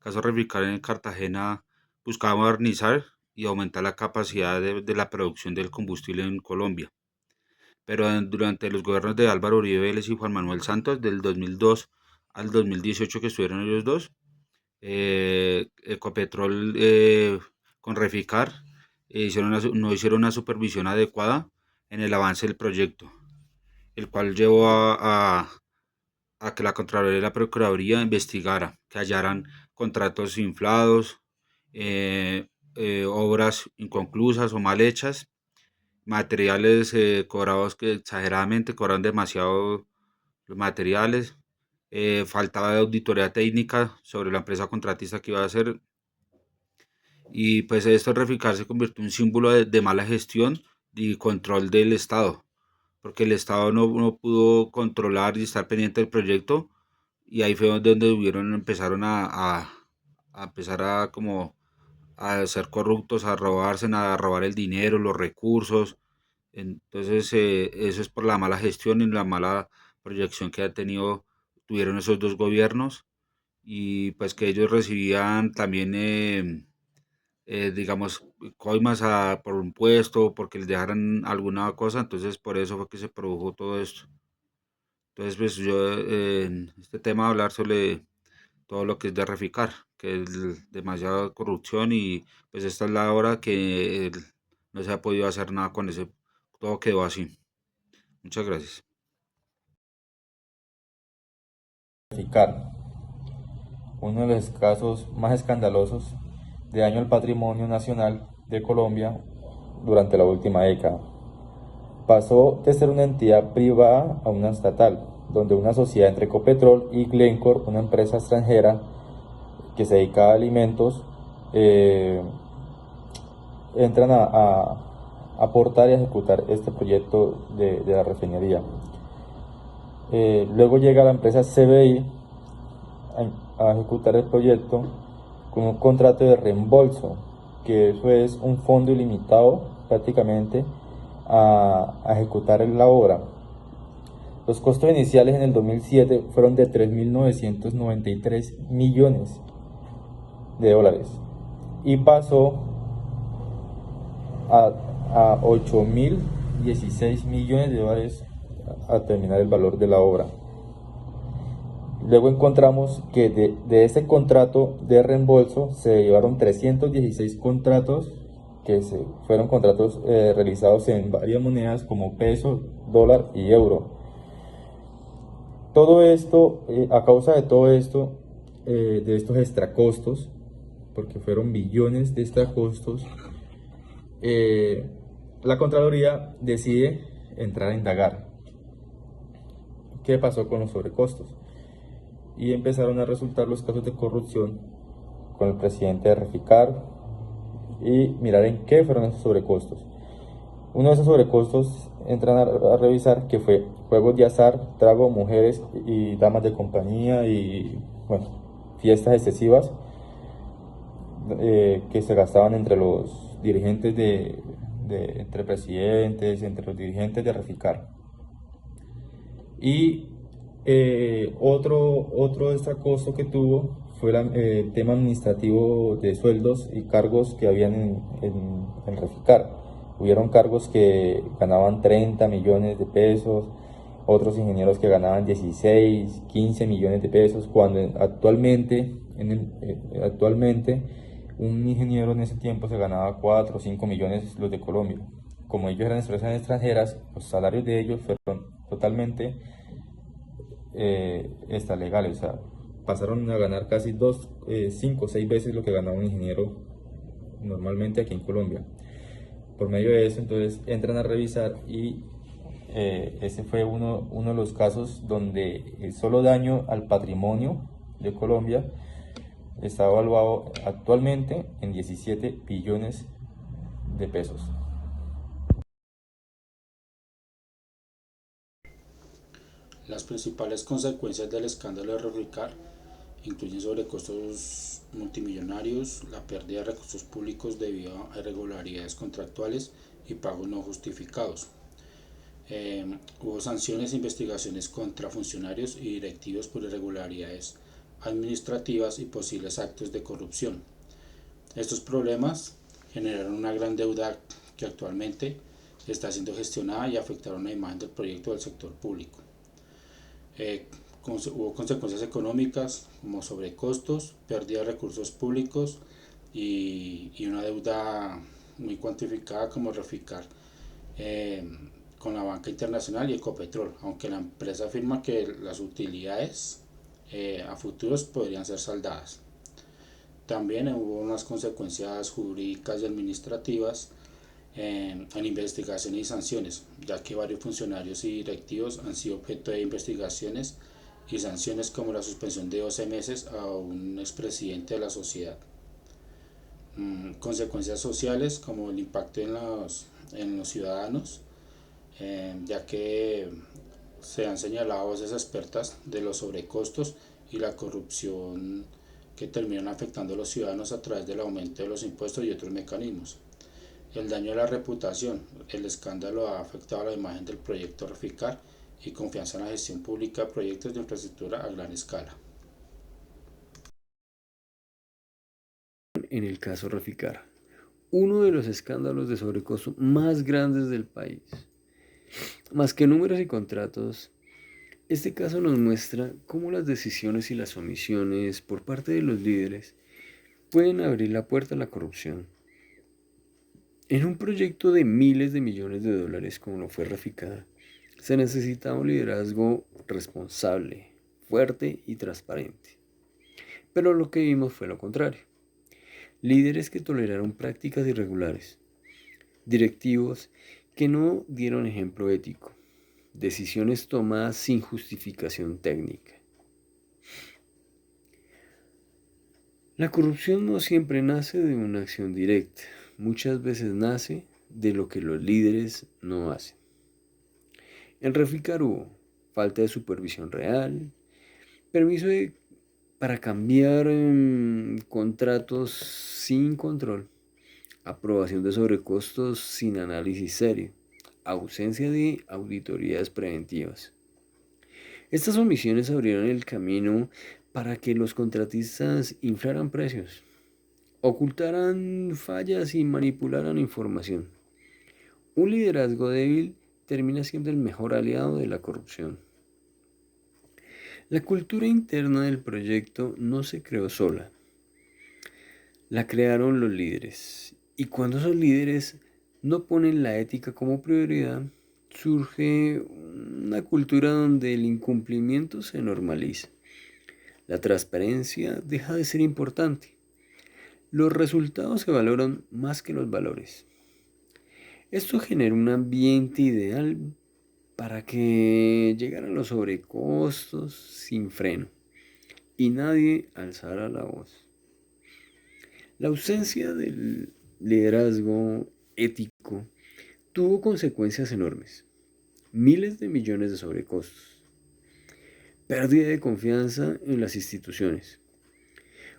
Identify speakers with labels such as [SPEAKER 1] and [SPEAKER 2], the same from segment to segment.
[SPEAKER 1] caso Reficar en Cartagena buscaba modernizar y aumentar la capacidad de la producción del combustible en Colombia. Pero durante los gobiernos de Álvaro Uribe Vélez y Juan Manuel Santos, del 2002 al 2018 que estuvieron ellos dos, Ecopetrol con Reficar no hicieron una supervisión adecuada en el avance del proyecto, el cual llevó a que la Contraloría y la Procuraduría investigara, que hallaran contratos inflados, obras inconclusas o mal hechas, materiales cobrados que exageradamente, cobraron demasiado los materiales, faltaba de auditoría técnica sobre la empresa contratista que iba a hacer, y pues esto Reficar se convirtió en un símbolo de mala gestión y control del Estado, porque el Estado no pudo controlar y estar pendiente del proyecto, y ahí fue donde empezaron a empezar a como a ser corruptos, a robarse, a robar el dinero, los recursos. Entonces eso es por la mala gestión y la mala proyección que tuvieron esos dos gobiernos, y pues que ellos recibían también digamos, coimas por un puesto, porque les dejaran alguna cosa. Entonces por eso fue que se produjo todo esto. Entonces pues yo en este tema hablar sobre todo lo que es de Reficar, que es demasiada corrupción, y pues esta es la hora que no se ha podido hacer nada con ese, todo quedó así. Muchas gracias.
[SPEAKER 2] Reficar, uno de los casos más escandalosos de daño al patrimonio nacional de Colombia durante la última década. Pasó de ser una entidad privada a una estatal, donde una sociedad entre Ecopetrol y Glencore, una empresa extranjera que se dedica a alimentos, eh, entran a aportar y a ejecutar este proyecto de la refinería. Luego llega la empresa CBI a ejecutar el proyecto con un contrato de reembolso, que eso es un fondo ilimitado prácticamente a ejecutar la obra. Los costos iniciales en el 2007 fueron de 3.993 millones de dólares y pasó a, a 8.016 millones de dólares a terminar el valor de la obra. Luego encontramos que de ese contrato de reembolso se llevaron 316 contratos que fueron contratos realizados en varias monedas como peso, dólar y euro. Todo esto, a causa de todo esto, de estos extracostos, porque fueron billones de extracostos, eh, la Contraloría decide entrar a indagar qué pasó con los sobrecostos. Y empezaron a resultar los casos de corrupción con el presidente de Reficar y mirar en qué fueron esos sobrecostos. Uno de esos sobrecostos entran a revisar que fue juegos de azar, trago, mujeres y damas de compañía y bueno, fiestas excesivas que se gastaban entre los dirigentes entre presidentes, entre los dirigentes de Reficar. Y otro desacoso que tuvo fue el tema administrativo de sueldos y cargos que habían en Reficar. Hubieron cargos que ganaban 30 millones de pesos, otros ingenieros que ganaban 16, 15 millones de pesos, cuando actualmente un ingeniero en ese tiempo se ganaba 4 o 5 millones los de Colombia. Como ellos eran empresas extranjeras, los salarios de ellos fueron totalmente legales, o sea, pasaron a ganar casi 5 o 6 veces lo que ganaba un ingeniero normalmente aquí en Colombia. Por medio de eso, entonces entran a revisar y ese fue uno de los casos donde el solo daño al patrimonio de Colombia está evaluado actualmente en 17 billones de pesos.
[SPEAKER 3] Las principales consecuencias del escándalo de Reficar incluyen sobrecostos multimillonarios, la pérdida de recursos públicos debido a irregularidades contractuales y pagos no justificados. Hubo sanciones e investigaciones contra funcionarios y directivos por irregularidades administrativas y posibles actos de corrupción. Estos problemas generaron una gran deuda que actualmente está siendo gestionada y afectaron la imagen del proyecto del sector público. Hubo consecuencias económicas como sobrecostos, pérdida de recursos públicos y una deuda muy cuantificada como Reficar con la banca internacional y Ecopetrol, aunque la empresa afirma que las utilidades a futuros podrían ser saldadas. También hubo unas consecuencias jurídicas y administrativas en investigaciones y sanciones, ya que varios funcionarios y directivos han sido objeto de investigaciones y sanciones como la suspensión de 12 meses a un expresidente de la sociedad. Consecuencias sociales como el impacto en los ciudadanos, ya que se han señalado voces expertas de los sobrecostos y la corrupción que terminan afectando a los ciudadanos a través del aumento de los impuestos y otros mecanismos. El daño a la reputación. El escándalo ha afectado a la imagen del proyecto Reficar y confianza en la gestión pública de proyectos de infraestructura a gran escala.
[SPEAKER 4] En el caso Reficar, uno de los escándalos de sobrecosto más grandes del país. Más que números y contratos, este caso nos muestra cómo las decisiones y las omisiones por parte de los líderes pueden abrir la puerta a la corrupción. En un proyecto de miles de millones de dólares como lo fue Reficar, se necesitaba un liderazgo responsable, fuerte y transparente. Pero lo que vimos fue lo contrario. Líderes que toleraron prácticas irregulares, directivos que no dieron ejemplo ético, decisiones tomadas sin justificación técnica. La corrupción no siempre nace de una acción directa, muchas veces nace de lo que los líderes no hacen. En Reficar hubo falta de supervisión real, permiso para cambiar contratos sin control, aprobación de sobrecostos sin análisis serio, ausencia de auditorías preventivas. Estas omisiones abrieron el camino para que los contratistas inflaran precios, ocultaran fallas y manipularan información. Un liderazgo débil termina siendo el mejor aliado de la corrupción. La cultura interna del proyecto no se creó sola, la crearon los líderes. Y cuando esos líderes no ponen la ética como prioridad, surge una cultura donde el incumplimiento se normaliza. La transparencia deja de ser importante. Los resultados se valoran más que los valores. Esto genera un ambiente ideal para que llegaran los sobrecostos sin freno y nadie alzara la voz. La ausencia del liderazgo ético tuvo consecuencias enormes. Miles de millones de sobrecostos. Pérdida de confianza en las instituciones.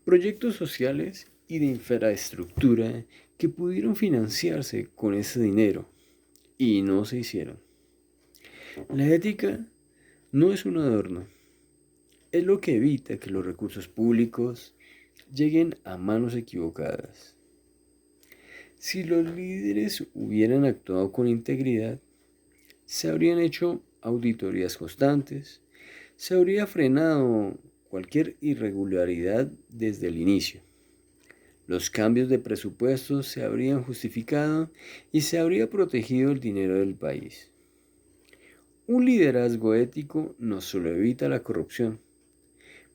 [SPEAKER 4] Proyectos sociales y de infraestructura que pudieron financiarse con ese dinero y no se hicieron. La ética no es un adorno, es lo que evita que los recursos públicos lleguen a manos equivocadas. Si los líderes hubieran actuado con integridad, se habrían hecho auditorías constantes, se habría frenado cualquier irregularidad desde el inicio. Los cambios de presupuestos se habrían justificado y se habría protegido el dinero del país. Un liderazgo ético no solo evita la corrupción,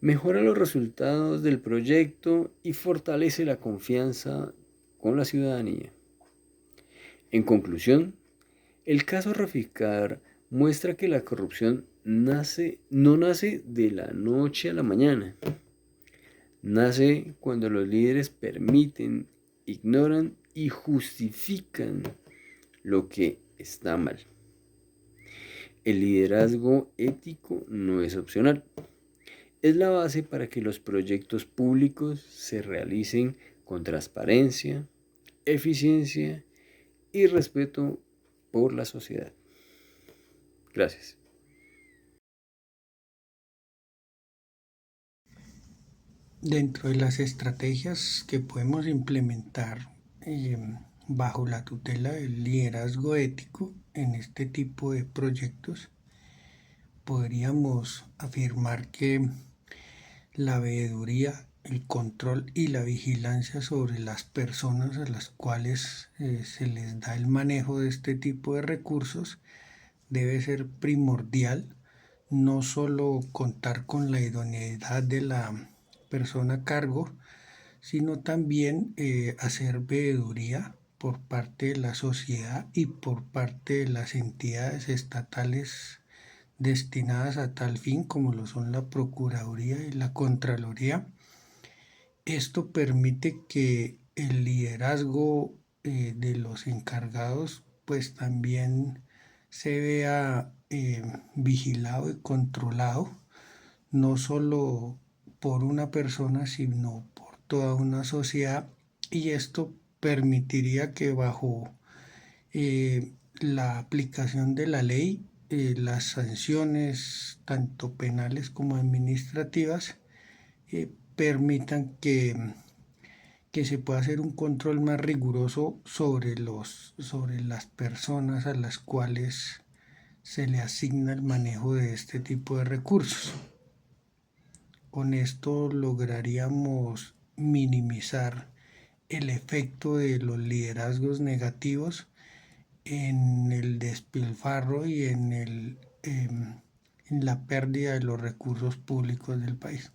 [SPEAKER 4] mejora los resultados del proyecto y fortalece la confianza con la ciudadanía. En conclusión, el caso Reficar muestra que la corrupción no nace de la noche a la mañana. Nace cuando los líderes permiten, ignoran y justifican lo que está mal. El liderazgo ético no es opcional. Es la base para que los proyectos públicos se realicen con transparencia, eficiencia y respeto por la sociedad. Gracias.
[SPEAKER 5] Dentro de las estrategias que podemos implementar bajo la tutela del liderazgo ético en este tipo de proyectos, podríamos afirmar que la veeduría, el control y la vigilancia sobre las personas a las cuales se les da el manejo de este tipo de recursos debe ser primordial, no solo contar con la idoneidad de la persona a cargo, sino también hacer veeduría por parte de la sociedad y por parte de las entidades estatales destinadas a tal fin, como lo son la Procuraduría y la Contraloría. Esto permite que el liderazgo de los encargados pues también se vea vigilado y controlado, no solo por una persona, sino por toda una sociedad, y esto permitiría que bajo la aplicación de la ley, las sanciones, tanto penales como administrativas, permitan que se pueda hacer un control más riguroso sobre las personas a las cuales se le asigna el manejo de este tipo de recursos. Con esto lograríamos minimizar el efecto de los liderazgos negativos en el despilfarro y en la pérdida de los recursos públicos del país.